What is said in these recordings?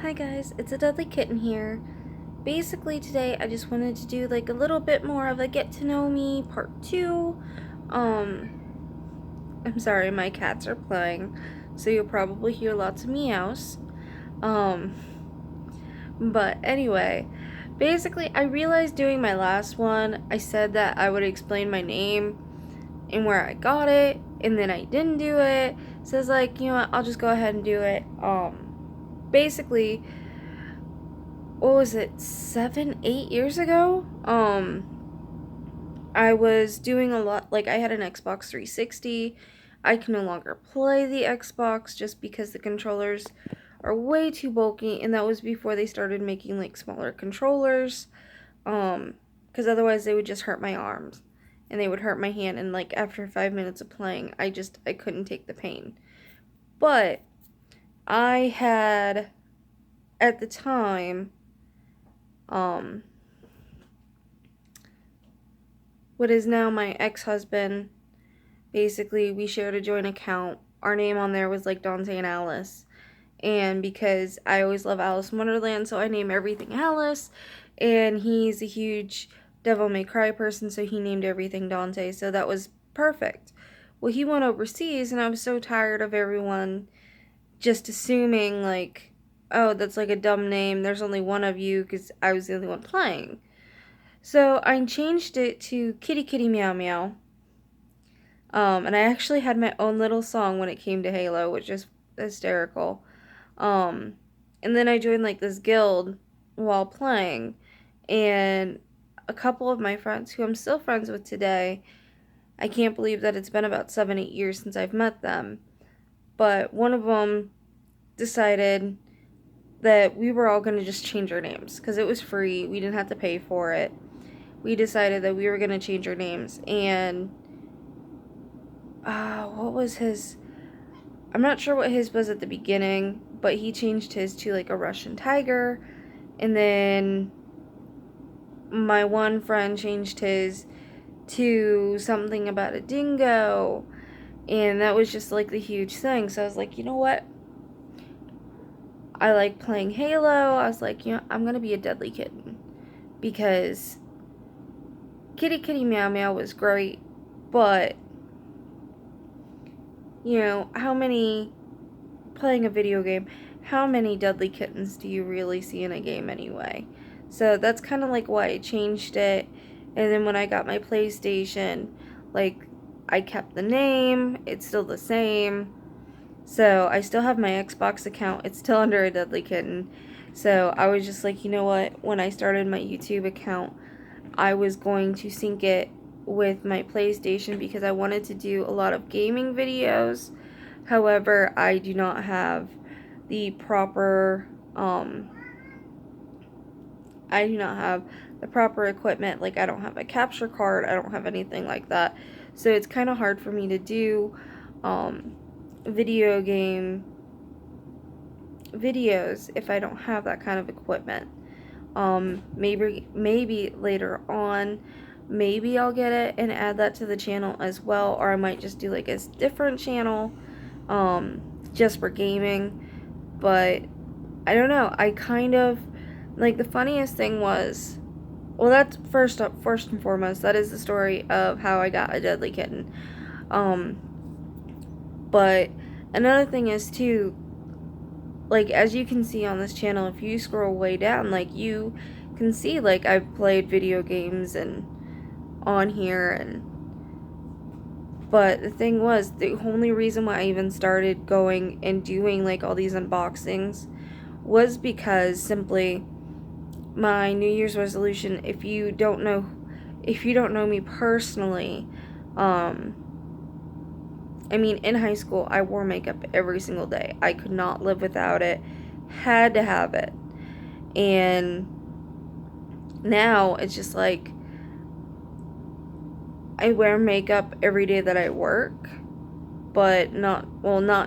Hi guys, it's a Dudley Kitten here. Basically today I just wanted to do like a little bit more of a get to know me part 2. I'm sorry, my cats are playing, so you'll probably hear lots of meows. Um but anyway, basically I realized doing my last one, I said that I would explain my name and where I got it, and then I didn't do it. So I was like, you know what, I'll just go ahead and do it. Basically, what was it, 7, 8 years ago? I was doing a lot, like I had an Xbox 360. I can no longer play the Xbox just because the controllers are way too bulky, and that was before they started making like smaller controllers. Because otherwise they would just hurt my arms and they would hurt my hand, and like after 5 minutes of playing, I couldn't take the pain. But I had at the time what is now my ex-husband. Basically, we shared a joint account. Our name on there was like Dante and Alice. And because I always love Alice in Wonderland, so I name everything Alice. And he's a huge Devil May Cry person, so he named everything Dante. So that was perfect. Well, he went overseas, and I was so tired of everyone just assuming, like, oh, that's like a dumb name. There's only one of you, because I was the only one playing. So I changed it to Kitty Kitty Meow Meow. And I actually had my own little song when it came to Halo, which is hysterical. Um, and then I joined like this guild while playing, and a couple of my friends who I'm still friends with today, I can't believe that it's been about 7, 8 years since I've met them, but one of them decided that we were all going to just change our names because it was free. We didn't have to pay for it. We decided that we were going to change our names, and what was his? I'm not sure what his was at the beginning, but he changed his to like a Russian tiger, and then my one friend changed his to something about a dingo, and that was just like the huge thing. So I was like, you know what? I like playing Halo. I was like, you know, I'm gonna be a Deadly Kitten because Kitty Kitty Meow Meow was great, but you know, playing a video game, how many Deadly Kittens do you really see in a game anyway? So that's kind of like why I changed it. And then when I got my PlayStation, like, I kept the name, it's still the same. So I still have my Xbox account, it's still under a Deadly Kitten. So I was just like, you know what, when I started my YouTube account, I was going to sync it with my PlayStation because I wanted to do a lot of gaming videos. However, I do not have the proper I do not have the proper equipment. Like, I don't have a capture card, I don't have anything like that. So it's kind of hard for me to do video game videos if I don't have that kind of equipment. Maybe later on, maybe I'll get it and add that to the channel as well, or I might just do like a different channel just for gaming. But I don't know, I kind of like, the funniest thing was, well, that's first and foremost, that is the story of how I got a Deadly Kitten. But another thing is too, like, as you can see on this channel, if you scroll way down, like, you can see, like, I've played video games and on here, and but the thing was, the only reason why I even started going and doing like all these unboxings was because simply my New Year's resolution, if you don't know me personally, I mean, in high school, I wore makeup every single day. I could not live without it. Had to have it. And now it's just like, I wear makeup every day that I work, but not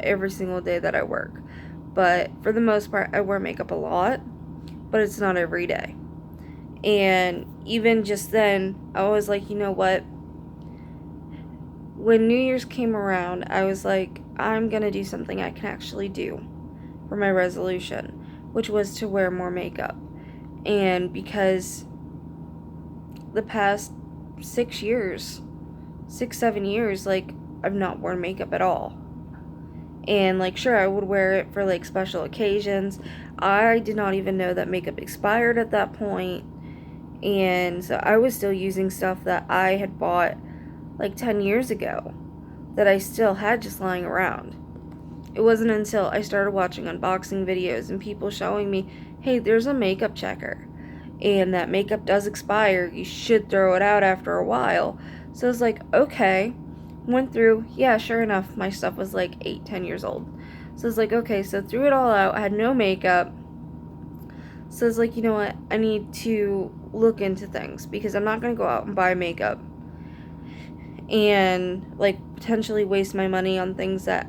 every single day that I work. But for the most part, I wear makeup a lot, but it's not every day. And even just then, I was like, you know what? When New Year's came around, I was like, I'm gonna do something I can actually do for my resolution. which was to wear more makeup. And because the past 7 years, like, I've not worn makeup at all. And, like, sure, I would wear it for, like, special occasions. I did not even know that makeup expired at that point. And so I was still using stuff that I had bought, like, 10 years ago that I still had just lying around. It wasn't until I started watching unboxing videos and people showing me, hey, there's a makeup checker. And that makeup does expire. You should throw it out after a while. So I was like, okay. Went through, yeah, sure enough, my stuff was like 8-10 years old. So I was like, okay, so threw it all out. I had no makeup. So I was like, you know what? I need to look into things because I'm not going to go out and buy makeup and, like, potentially waste my money on things that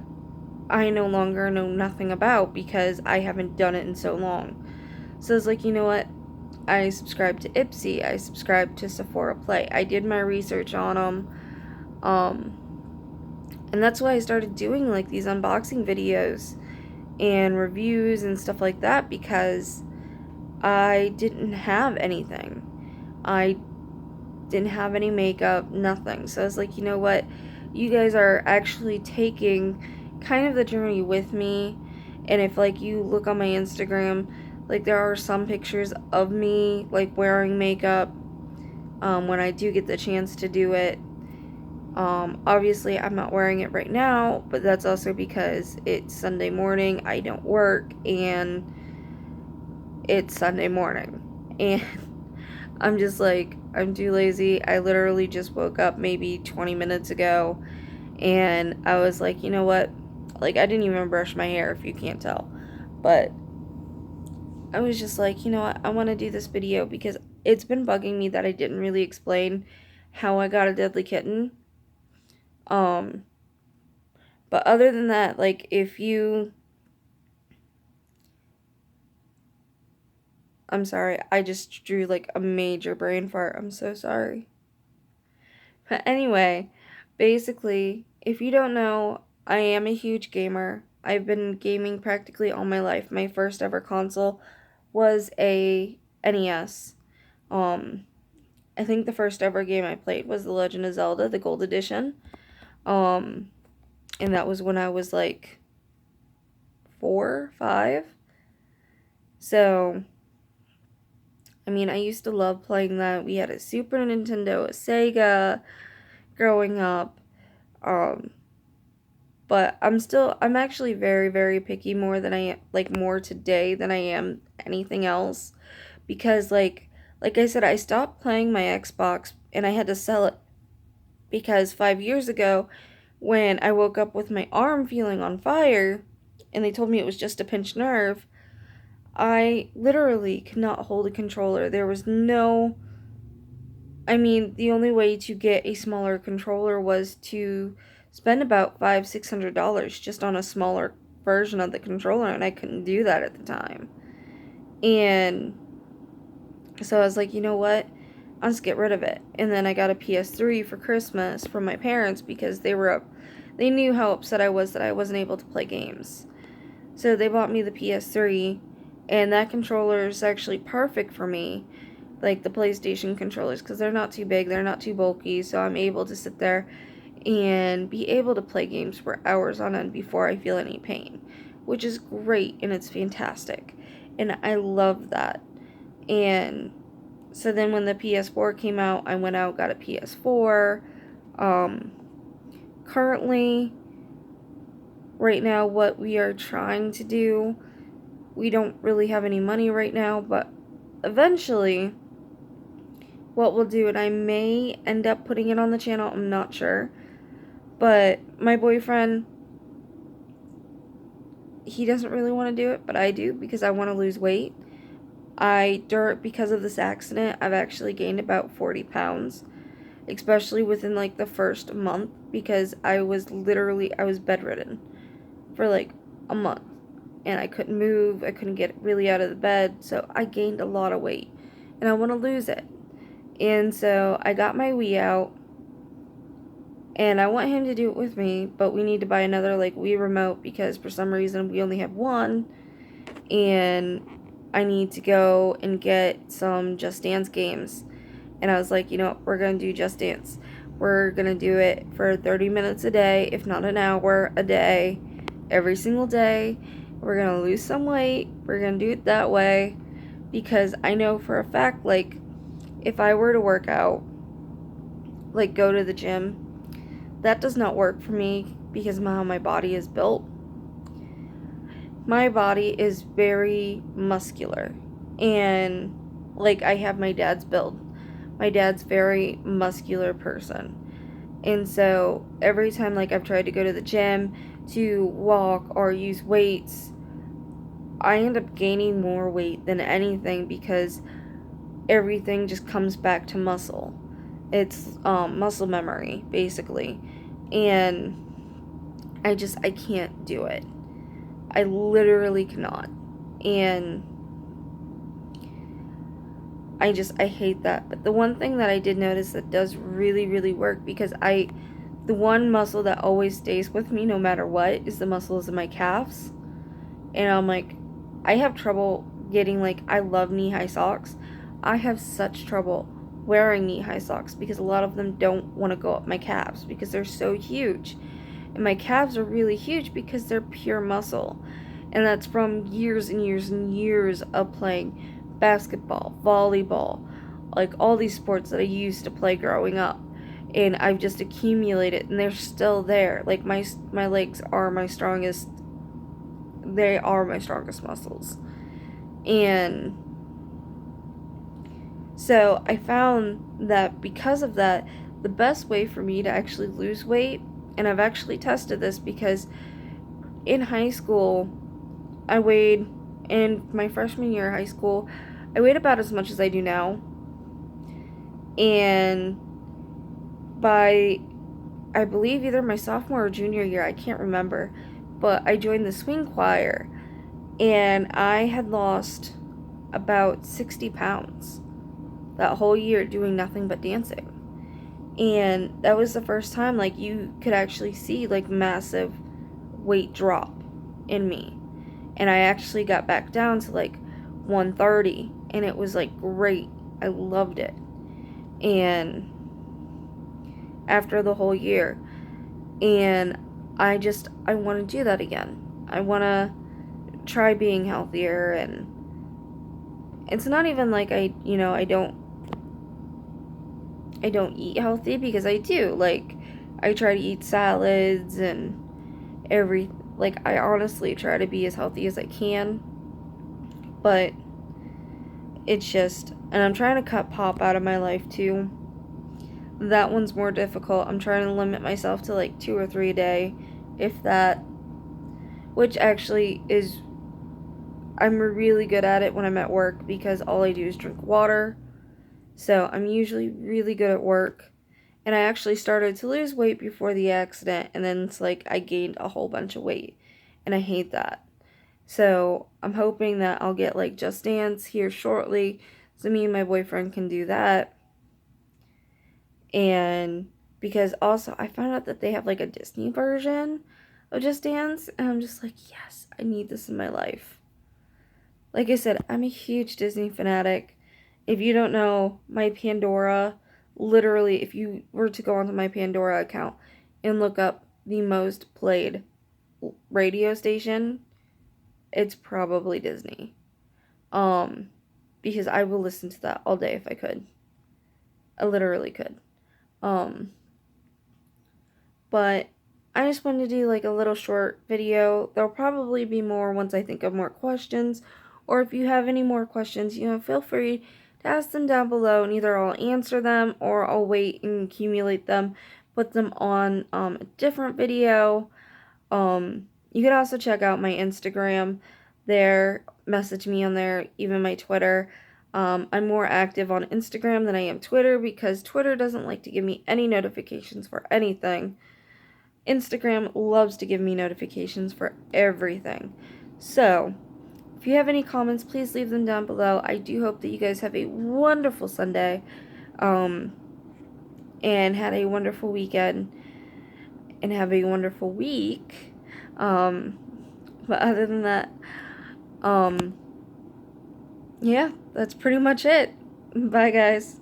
I no longer know nothing about because I haven't done it in so long. So I was like, you know what? I subscribed to Ipsy. I subscribed to Sephora Play. I did my research on them. And that's why I started doing, like, these unboxing videos and reviews and stuff like that, because I didn't have anything. I didn't have any makeup, nothing. So I was like, you know what? You guys are actually taking kind of the journey with me. And if, like, you look on my Instagram, like, there are some pictures of me, like, wearing makeup when I do get the chance to do it. Obviously, I'm not wearing it right now, but that's also because it's Sunday morning, I don't work, and it's Sunday morning. And I'm just like, I'm too lazy. I literally just woke up maybe 20 minutes ago, and I was like, you know what? Like, I didn't even brush my hair, if you can't tell. But I was just like, you know what? I want to do this video because it's been bugging me that I didn't really explain how I got a deadly kitten. But other than that, like, I'm sorry, I just drew, like, a major brain fart. I'm so sorry. But anyway, basically, if you don't know, I am a huge gamer. I've been gaming practically all my life. My first ever console was a NES. I think the first ever game I played was The Legend of Zelda, the Gold Edition. And that was when I was, like, 4, 5. So, I mean, I used to love playing that. We had a Super Nintendo, a Sega growing up. But I'm actually very, very picky more than more today than I am anything else. Because, like I said, I stopped playing my Xbox and I had to sell it because 5 years ago, when I woke up with my arm feeling on fire and they told me it was just a pinched nerve, I literally could not hold a controller. There was no... I mean, the only way to get a smaller controller was to spend about $500-$600 just on a smaller version of the controller, and I couldn't do that at the time. And so I was like, you know what? I'll just get rid of it. And then I got a PS3 for Christmas from my parents because they knew how upset I was that I wasn't able to play games. So they bought me the PS3, and that controller is actually perfect for me, like the PlayStation controllers, because they're not too big, they're not too bulky, so I'm able to sit there and be able to play games for hours on end before I feel any pain, which is great, and it's fantastic, and I love that. And so then when the PS4 came out, I went out, got a PS4. Currently, right now, what we are trying to do, we don't really have any money right now, but eventually what we'll do, and I may end up putting it on the channel, I'm not sure, but my boyfriend, he doesn't really want to do it, but I do because I want to lose weight. Because of this accident, I've actually gained about 40 pounds, especially within, like, the first month, because I was bedridden for, like, a month, and I couldn't move, I couldn't get really out of the bed, so I gained a lot of weight, and I want to lose it. And so I got my Wii out, and I want him to do it with me, but we need to buy another, like, Wii remote because for some reason we only have one. and I need to go and get some Just Dance games. And I was like, we're going to do Just Dance. We're going to do it for 30 minutes a day, if not an hour a day, every single day. We're going to lose some weight. We're going to do it that way. Because I know for a fact, like, if I were to work out, like go to the gym, that does not work for me because of how my body is built. My body is very muscular. And, like, I have my dad's build. My dad's very muscular person. And so every time, like, I've tried to go to the gym to walk or use weights, I end up gaining more weight than anything because everything just comes back to muscle. It's muscle memory, basically. And I can't do it. I literally cannot. And I hate that. But the one thing that I did notice that does really, really work, because the one muscle that always stays with me no matter what is the muscles in my calves. And I'm like, I have trouble getting, like, I love knee-high socks. I have such trouble wearing knee-high socks because a lot of them don't want to go up my calves because they're so huge. And my calves are really huge because they're pure muscle. And that's from years and years and years of playing basketball, volleyball, like all these sports that I used to play growing up. And I've just accumulated, and they're still there. Like, my legs are my strongest. They are my strongest muscles. And so I found that because of that, the best way for me to actually lose weight, and I've actually tested this because in high school, in my freshman year of high school, I weighed about as much as I do now. And by, I believe, either my sophomore or junior year, I can't remember, but I joined the swing choir, and I had lost about 60 pounds that whole year doing nothing but dancing. And that was the first time, like, you could actually see, like, massive weight drop in me. And I actually got back down to, like, 130, and it was, like, great. I loved it. And after the whole year, and I want to do that again. I want to try being healthier, and it's not even like I don't eat healthy, because I do. Like, I try to eat salads and I honestly try to be as healthy as I can. But it's just, and I'm trying to cut pop out of my life too. That one's more difficult. I'm trying to limit myself to like 2 or 3 a day, if that, which actually is, I'm really good at it when I'm at work because all I do is drink water. So I'm usually really good at work. And I actually started to lose weight before the accident, and then it's like I gained a whole bunch of weight. And I hate that. So I'm hoping that I'll get like Just Dance here shortly, so me and my boyfriend can do that. And because also I found out that they have like a Disney version of Just Dance, and I'm just like, yes, I need this in my life. Like I said, I'm a huge Disney fanatic. If you don't know, my Pandora, literally, if you were to go onto my Pandora account and look up the most played radio station, it's probably Disney. Because I will listen to that all day if I could. I literally could. But I just wanted to do like a little short video. There'll probably be more once I think of more questions. Or if you have any more questions, feel free to ask them down below, and either I'll answer them or I'll wait and accumulate them, put them on a different video. You could also check out my Instagram there, message me on there, even my Twitter. I'm more active on Instagram than I am Twitter because Twitter doesn't like to give me any notifications for anything. Instagram loves to give me notifications for everything. So, if you have any comments, please leave them down below. I do hope that you guys have a wonderful Sunday, and had a wonderful weekend, and have a wonderful week. But other than that, Yeah, that's pretty much it. Bye, guys.